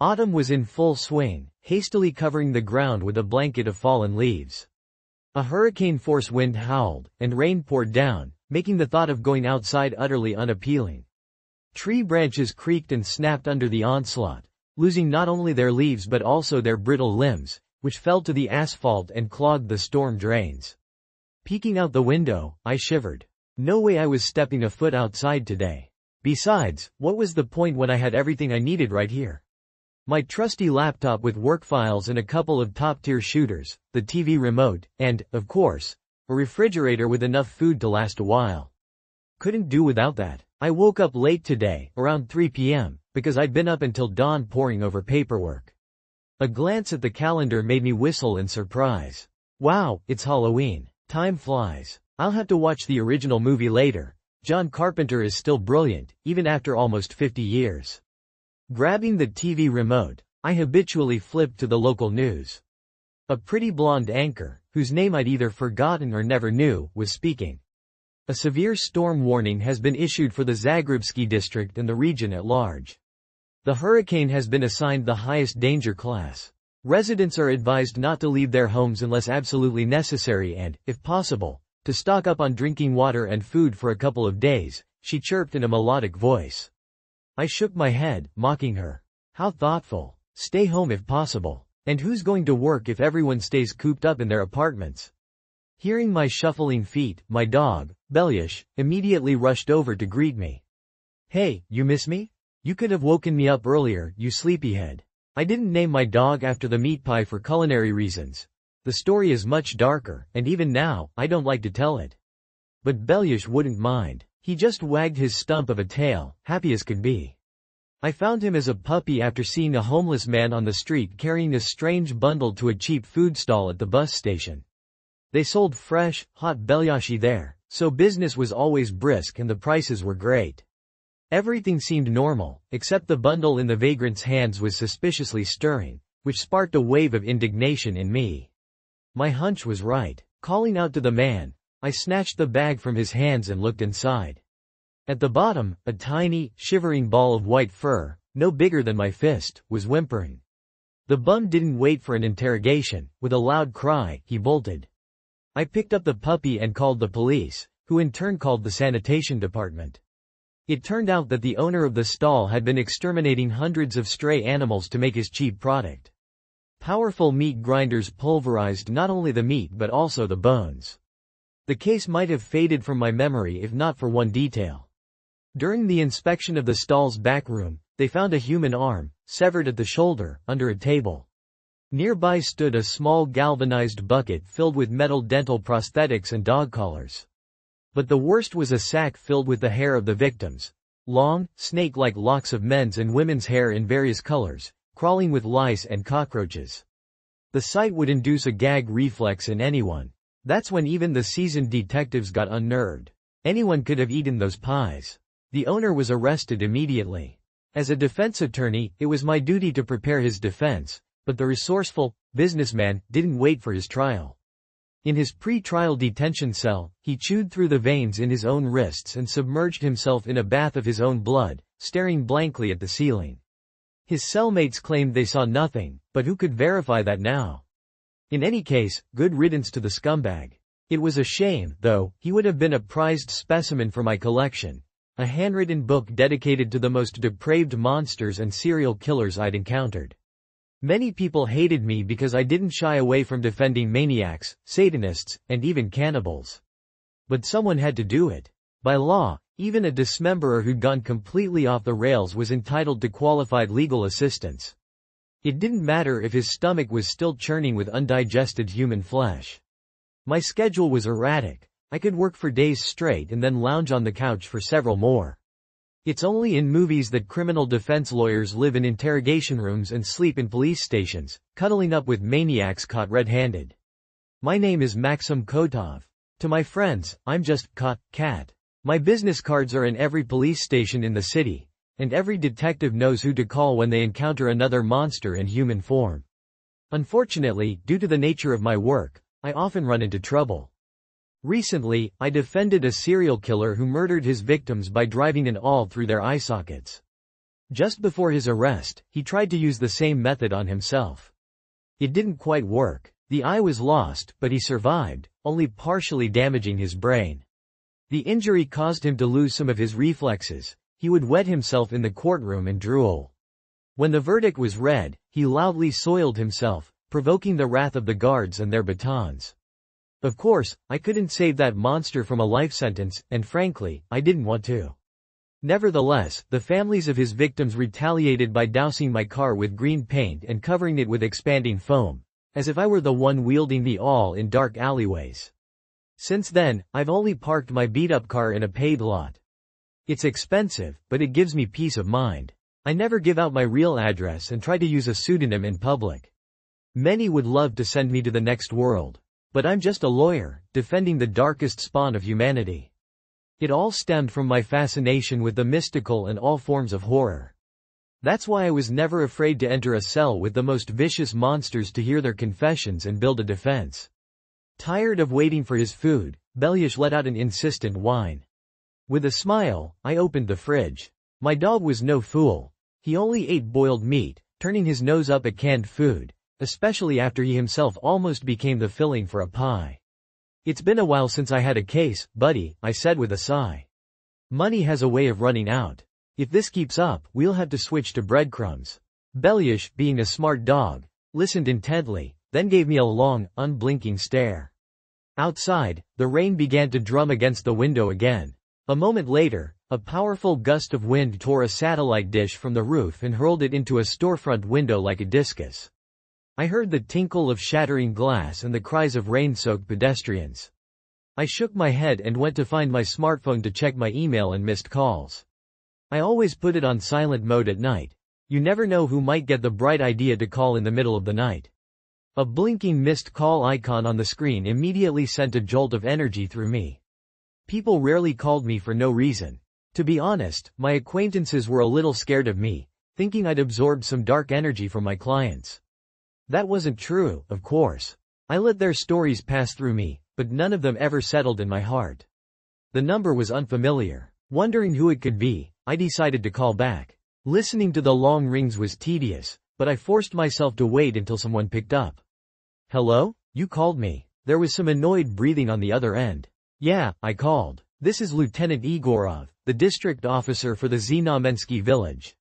Autumn was in full swing, hastily covering the ground with a blanket of fallen leaves. A hurricane-force wind howled, and rain poured down, making the thought of going outside utterly unappealing. Tree branches creaked and snapped under the onslaught, losing not only their leaves but also their brittle limbs, which fell to the asphalt and clogged the storm drains. Peeking out the window, I shivered. No way I was stepping a foot outside today. Besides, what was the point when I had everything I needed right here? My trusty laptop with work files and a couple of top-tier shooters, the TV remote, and, of course, a refrigerator with enough food to last a while. Couldn't do without that. I woke up late today, around 3 p.m., because I'd been up until dawn poring over paperwork. A glance at the calendar made me whistle in surprise. Wow, it's Halloween. Time flies. I'll have to watch the original movie later. John Carpenter is still brilliant, even after almost 50 years. Grabbing the TV remote, I habitually flipped to the local news. A pretty blonde anchor, whose name I'd either forgotten or never knew, was speaking. A severe storm warning has been issued for the Zagrebski district and the region at large. The hurricane has been assigned the highest danger class. Residents are advised not to leave their homes unless absolutely necessary and, if possible, to stock up on drinking water and food for a couple of days, she chirped in a melodic voice. I shook my head, mocking her. How thoughtful. Stay home if possible. And who's going to work if everyone stays cooped up in their apartments? Hearing my shuffling feet, my dog, Belyash, immediately rushed over to greet me. Hey, you miss me? You could have woken me up earlier, you sleepyhead. I didn't name my dog after the meat pie for culinary reasons. The story is much darker, and even now, I don't like to tell it. But Belyash wouldn't mind. He just wagged his stump of a tail, happy as could be. I found him as a puppy after seeing a homeless man on the street carrying a strange bundle to a cheap food stall at the bus station. They sold fresh, hot Belyashi there, so business was always brisk and the prices were great. Everything seemed normal, except the bundle in the vagrant's hands was suspiciously stirring, which sparked a wave of indignation in me. My hunch was right. Calling out to the man, I snatched the bag from his hands and looked inside. At the bottom, a tiny, shivering ball of white fur, no bigger than my fist, was whimpering. The bum didn't wait for an interrogation. With a loud cry, he bolted. I picked up the puppy and called the police, who in turn called the sanitation department. It turned out that the owner of the stall had been exterminating hundreds of stray animals to make his cheap product. Powerful meat grinders pulverized not only the meat but also the bones. The case might have faded from my memory if not for one detail. During the inspection of the stall's back room, they found a human arm, severed at the shoulder, under a table. Nearby stood a small galvanized bucket filled with metal dental prosthetics and dog collars. But the worst was a sack filled with the hair of the victims. Long, snake-like locks of men's and women's hair in various colors, crawling with lice and cockroaches. The sight would induce a gag reflex in anyone. That's when even the seasoned detectives got unnerved. Anyone could have eaten those pies. The owner was arrested immediately. As a defense attorney, it was my duty to prepare his defense, but the resourceful businessman didn't wait for his trial. In his pre-trial detention cell, he chewed through the veins in his own wrists and submerged himself in a bath of his own blood, staring blankly at the ceiling. His cellmates claimed they saw nothing, but who could verify that now? In any case, good riddance to the scumbag. It was a shame, though, he would have been a prized specimen for my collection. A handwritten book dedicated to the most depraved monsters and serial killers I'd encountered. Many people hated me because I didn't shy away from defending maniacs, Satanists, and even cannibals. But someone had to do it. By law, even a dismemberer who'd gone completely off the rails was entitled to qualified legal assistance. It didn't matter if his stomach was still churning with undigested human flesh. My schedule was erratic. I could work for days straight and then lounge on the couch for several more. It's only in movies that criminal defense lawyers live in interrogation rooms and sleep in police stations, cuddling up with maniacs caught red-handed. My name is Maxim Kotov. To my friends, I'm just Cat. My business cards are in every police station in the city, and every detective knows who to call when they encounter another monster in human form. Unfortunately, due to the nature of my work, I often run into trouble. Recently, I defended a serial killer who murdered his victims by driving an awl through their eye sockets. Just before his arrest, he tried to use the same method on himself. It didn't quite work. The eye was lost, but he survived, only partially damaging his brain. The injury caused him to lose some of his reflexes. He would wet himself in the courtroom and drool. When the verdict was read, he loudly soiled himself, provoking the wrath of the guards and their batons. Of course, I couldn't save that monster from a life sentence, and frankly, I didn't want to. Nevertheless, the families of his victims retaliated by dousing my car with green paint and covering it with expanding foam, as if I were the one wielding the awl in dark alleyways. Since then, I've only parked my beat-up car in a paved lot. It's expensive, but it gives me peace of mind. I never give out my real address and try to use a pseudonym in public. Many would love to send me to the next world. But I'm just a lawyer, defending the darkest spawn of humanity. It all stemmed from my fascination with the mystical and all forms of horror. That's why I was never afraid to enter a cell with the most vicious monsters to hear their confessions and build a defense. Tired of waiting for his food, Belyash let out an insistent whine. With a smile, I opened the fridge. My dog was no fool. He only ate boiled meat, turning his nose up at canned food, especially after he himself almost became the filling for a pie. It's been a while since I had a case, buddy, I said with a sigh. Money has a way of running out. If this keeps up, we'll have to switch to breadcrumbs. Belyash, being a smart dog, listened intently, then gave me a long, unblinking stare. Outside, the rain began to drum against the window again. A moment later, a powerful gust of wind tore a satellite dish from the roof and hurled it into a storefront window like a discus. I heard the tinkle of shattering glass and the cries of rain-soaked pedestrians. I shook my head and went to find my smartphone to check my email and missed calls. I always put it on silent mode at night. You never know who might get the bright idea to call in the middle of the night. A blinking missed call icon on the screen immediately sent a jolt of energy through me. People rarely called me for no reason. To be honest, my acquaintances were a little scared of me, thinking I'd absorbed some dark energy from my clients. That wasn't true, of course. I let their stories pass through me, but none of them ever settled in my heart. The number was unfamiliar. Wondering who it could be, I decided to call back. Listening to the long rings was tedious, but I forced myself to wait until someone picked up. Hello? You called me. There was some annoyed breathing on the other end. Yeah, I called. This is Lieutenant Igorov, the district officer for the Znamensky village.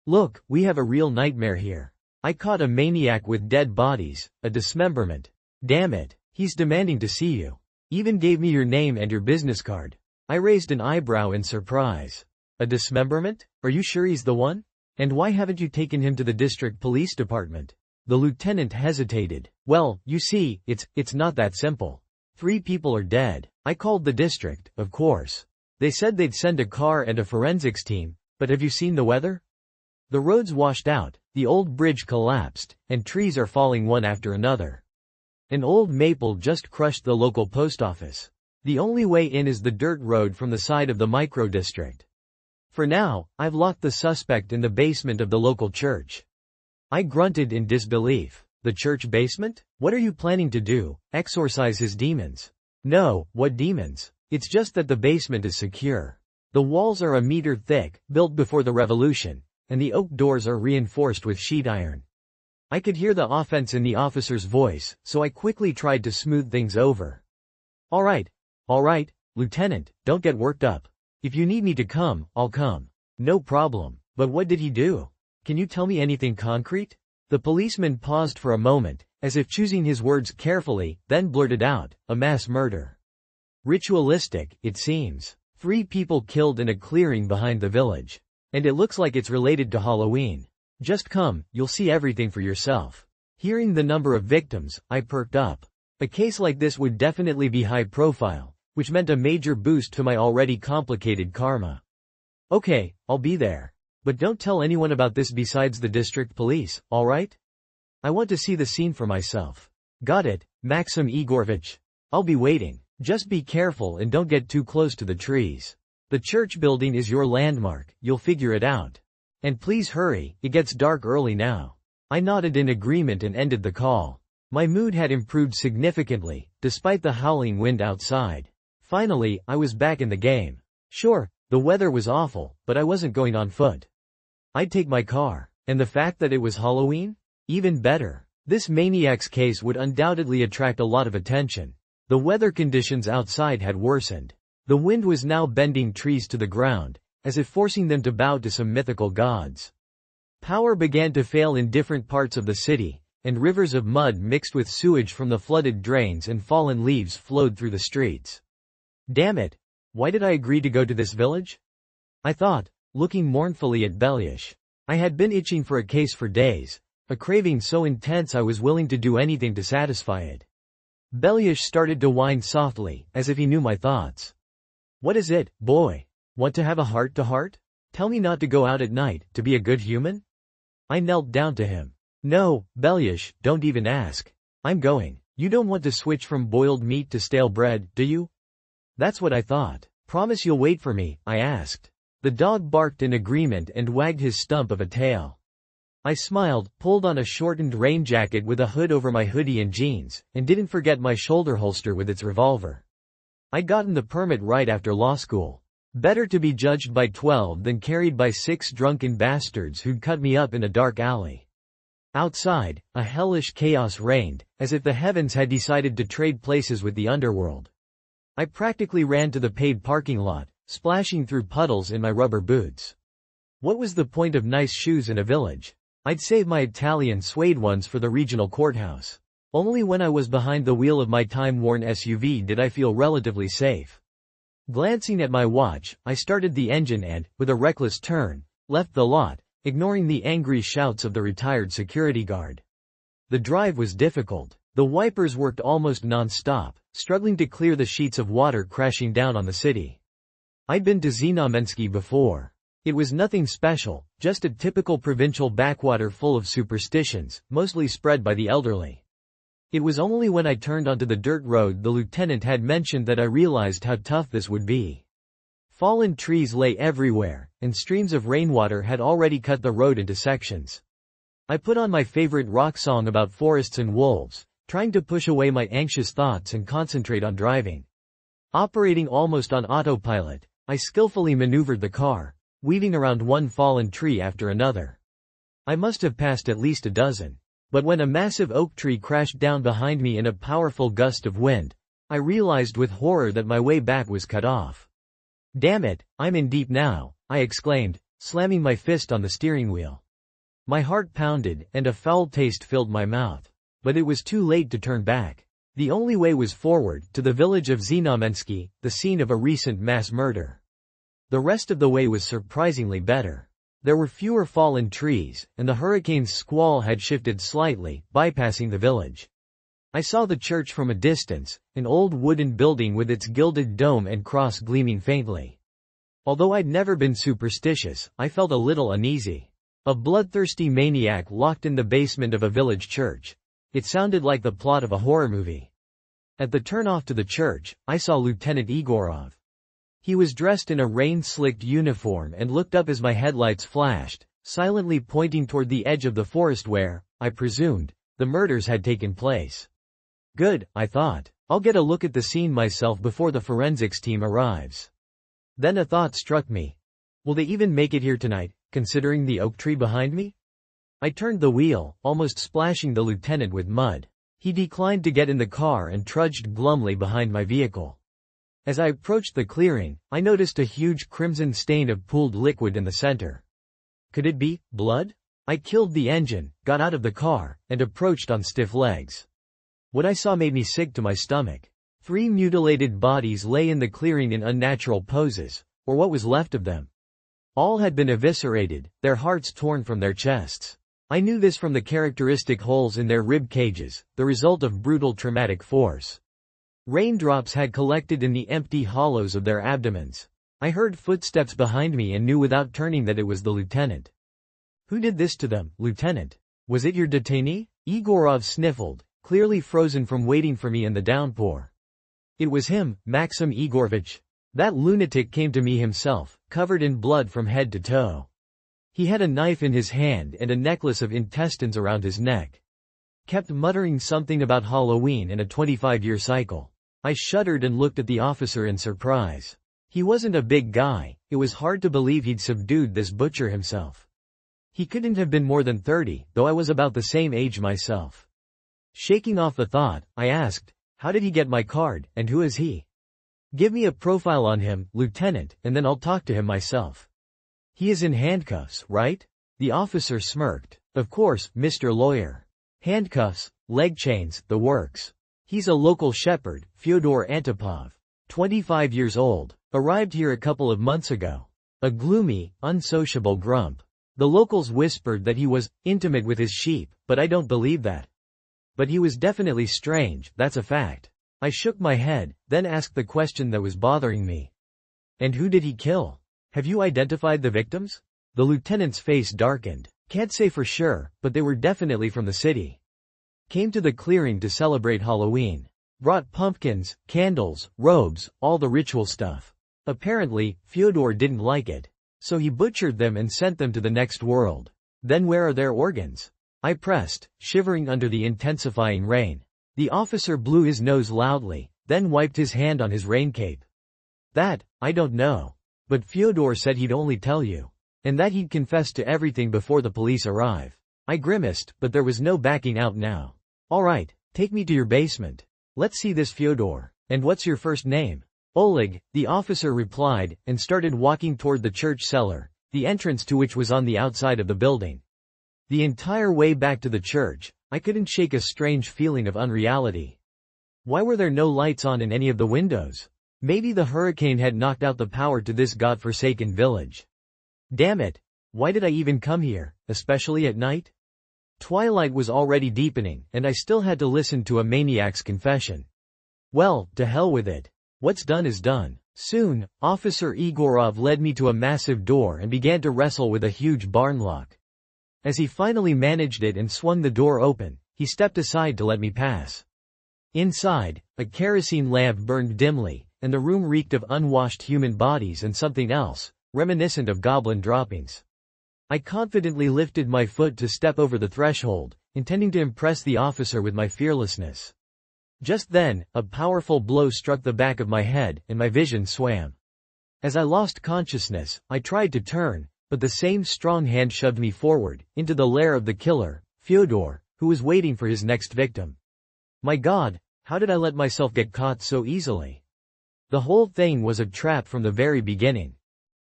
Look, we have a real nightmare here. I caught a maniac with dead bodies, a dismemberment. Damn it, he's demanding to see you. Even gave me your name and your business card. I raised an eyebrow in surprise. A dismemberment? Are you sure he's the one? And why haven't you taken him to the district police department? The lieutenant hesitated. Well, you see, it's not that simple. 3 people are dead. I called the district, of course. They said they'd send a car and a forensics team, but have you seen the weather? The road's washed out, the old bridge collapsed, and trees are falling one after another. An old maple just crushed the local post office. The only way in is the dirt road from the side of the micro-district. For now, I've locked the suspect in the basement of the local church. I grunted in disbelief. The church basement? What are you planning to do? Exorcise his demons? No, what demons? It's just that the basement is secure. The walls are a meter thick, built before the revolution, and the oak doors are reinforced with sheet iron. I could hear the offense in the officer's voice, so I quickly tried to smooth things over. All right, Lieutenant, don't get worked up. If you need me to come, I'll come. No problem. But what did he do? Can you tell me anything concrete? The policeman paused for a moment, as if choosing his words carefully, then blurted out, a mass murder. Ritualistic, it seems. 3 people killed in a clearing behind the village. And it looks like it's related to Halloween. Just come, you'll see everything for yourself. Hearing the number of victims, I perked up. A case like this would definitely be high profile, which meant a major boost to my already complicated karma. Okay, I'll be there. But don't tell anyone about this besides the district police, alright? I want to see the scene for myself. Got it, Maxim Igorovich. I'll be waiting. Just be careful and don't get too close to the trees. The church building is your landmark, you'll figure it out. And please hurry, it gets dark early now. I nodded in agreement and ended the call. My mood had improved significantly, despite the howling wind outside. Finally, I was back in the game. Sure, the weather was awful, but I wasn't going on foot. I'd take my car. And the fact that it was Halloween? Even better. This maniac's case would undoubtedly attract a lot of attention. The weather conditions outside had worsened. The wind was now bending trees to the ground, as if forcing them to bow to some mythical gods. Power began to fail in different parts of the city, and rivers of mud mixed with sewage from the flooded drains and fallen leaves flowed through the streets. Damn it! Why did I agree to go to this village? I thought, looking mournfully at Belyash. I had been itching for a case for days, a craving so intense I was willing to do anything to satisfy it. Belyash started to whine softly, as if he knew my thoughts. What is it, boy? Want to have a heart-to-heart? Tell me not to go out at night, to be a good human? I knelt down to him. No, Belyash, don't even ask. I'm going. You don't want to switch from boiled meat to stale bread, do you? That's what I thought. Promise you'll wait for me, I asked. The dog barked in agreement and wagged his stump of a tail. I smiled, pulled on a shortened rain jacket with a hood over my hoodie and jeans, and didn't forget my shoulder holster with its revolver. I'd gotten the permit right after law school. Better to be judged by 12 than carried by 6 drunken bastards who'd cut me up in a dark alley. Outside, a hellish chaos reigned, as if the heavens had decided to trade places with the underworld. I practically ran to the paid parking lot, splashing through puddles in my rubber boots. What was the point of nice shoes in a village? I'd save my Italian suede ones for the regional courthouse. Only when I was behind the wheel of my time-worn SUV did I feel relatively safe. Glancing at my watch, I started the engine and, with a reckless turn, left the lot, ignoring the angry shouts of the retired security guard. The drive was difficult. The wipers worked almost non-stop, struggling to clear the sheets of water crashing down on the city. I'd been to Znamensky before. It was nothing special, just a typical provincial backwater full of superstitions, mostly spread by the elderly. It was only when I turned onto the dirt road the lieutenant had mentioned that I realized how tough this would be. Fallen trees lay everywhere, and streams of rainwater had already cut the road into sections. I put on my favorite rock song about forests and wolves, trying to push away my anxious thoughts and concentrate on driving. Operating almost on autopilot, I skillfully maneuvered the car, weaving around one fallen tree after another. I must have passed at least a dozen. But when a massive oak tree crashed down behind me in a powerful gust of wind, I realized with horror that my way back was cut off. Damn it, I'm in deep now, I exclaimed, slamming my fist on the steering wheel. My heart pounded, and a foul taste filled my mouth. But it was too late to turn back. The only way was forward, to the village of Znamensky, the scene of a recent mass murder. The rest of the way was surprisingly better. There were fewer fallen trees, and the hurricane's squall had shifted slightly, bypassing the village. I saw the church from a distance, an old wooden building with its gilded dome and cross gleaming faintly. Although I'd never been superstitious, I felt a little uneasy. A bloodthirsty maniac locked in the basement of a village church. It sounded like the plot of a horror movie. At the turnoff to the church, I saw Lieutenant Egorov. He was dressed in a rain-slicked uniform and looked up as my headlights flashed, silently pointing toward the edge of the forest where, I presumed, the murders had taken place. Good, I thought. I'll get a look at the scene myself before the forensics team arrives. Then a thought struck me. Will they even make it here tonight, considering the oak tree behind me? I turned the wheel, almost splashing the lieutenant with mud. He declined to get in the car and trudged glumly behind my vehicle. As I approached the clearing, I noticed a huge crimson stain of pooled liquid in the center. Could it be blood? I killed the engine, got out of the car, and approached on stiff legs. What I saw made me sick to my stomach. 3 mutilated bodies lay in the clearing in unnatural poses, or what was left of them. All had been eviscerated, their hearts torn from their chests. I knew this from the characteristic holes in their rib cages, the result of brutal traumatic force. Raindrops had collected in the empty hollows of their abdomens. I heard footsteps behind me and knew without turning that it was the lieutenant. Who did this to them, Lieutenant? Was it your detainee? Egorov sniffled, clearly frozen from waiting for me in the downpour. It was him, Maxim Igorovich. That lunatic came to me himself, covered in blood from head to toe. He had a knife in his hand and a necklace of intestines around his neck. Kept muttering something about Halloween and a 25-year cycle. I shuddered and looked at the officer in surprise. He wasn't a big guy, it was hard to believe he'd subdued this butcher himself. He couldn't have been more than 30, though I was about the same age myself. Shaking off the thought, I asked, "How did he get my card, and who is he?" "Give me a profile on him, Lieutenant, and then I'll talk to him myself." "He is in handcuffs, right?" The officer smirked. "Of course, Mr. Lawyer. Handcuffs, leg chains, the works. He's a local shepherd, Fyodor Antipov. 25 years old. Arrived here a couple of months ago. A gloomy, unsociable grump. The locals whispered that he was intimate with his sheep, but I don't believe that. But he was definitely strange, that's a fact." I shook my head, then asked the question that was bothering me. "And who did he kill? Have you identified the victims?" The lieutenant's face darkened. "Can't say for sure, but they were definitely from the city. Came to the clearing to celebrate Halloween. Brought pumpkins, candles, robes, all the ritual stuff. Apparently, Fyodor didn't like it. So he butchered them and sent them to the next world. Then where are their organs?" I pressed, shivering under the intensifying rain. The officer blew his nose loudly, then wiped his hand on his raincape. "That, I don't know. But Fyodor said he'd only tell you. And that he'd confess to everything before the police arrive." I grimaced, but there was no backing out now. "All right, take me to your basement. Let's see this Fyodor. And what's your first name?" "Oleg," the officer replied, and started walking toward the church cellar, the entrance to which was on the outside of the building. The entire way back to the church, I couldn't shake a strange feeling of unreality. Why were there no lights on in any of the windows? Maybe the hurricane had knocked out the power to this godforsaken village. Damn it! Why did I even come here, especially at night? Twilight was already deepening, and I still had to listen to a maniac's confession. Well, to hell with it. What's done is done. Soon, Officer Igorov led me to a massive door and began to wrestle with a huge barn lock. As he finally managed it and swung the door open, he stepped aside to let me pass. Inside, a kerosene lamp burned dimly, and the room reeked of unwashed human bodies and something else, reminiscent of goblin droppings. I confidently lifted my foot to step over the threshold, intending to impress the officer with my fearlessness. Just then, a powerful blow struck the back of my head, and my vision swam. As I lost consciousness, I tried to turn, but the same strong hand shoved me forward, into the lair of the killer, Fyodor, who was waiting for his next victim. My God, how did I let myself get caught so easily? The whole thing was a trap from the very beginning.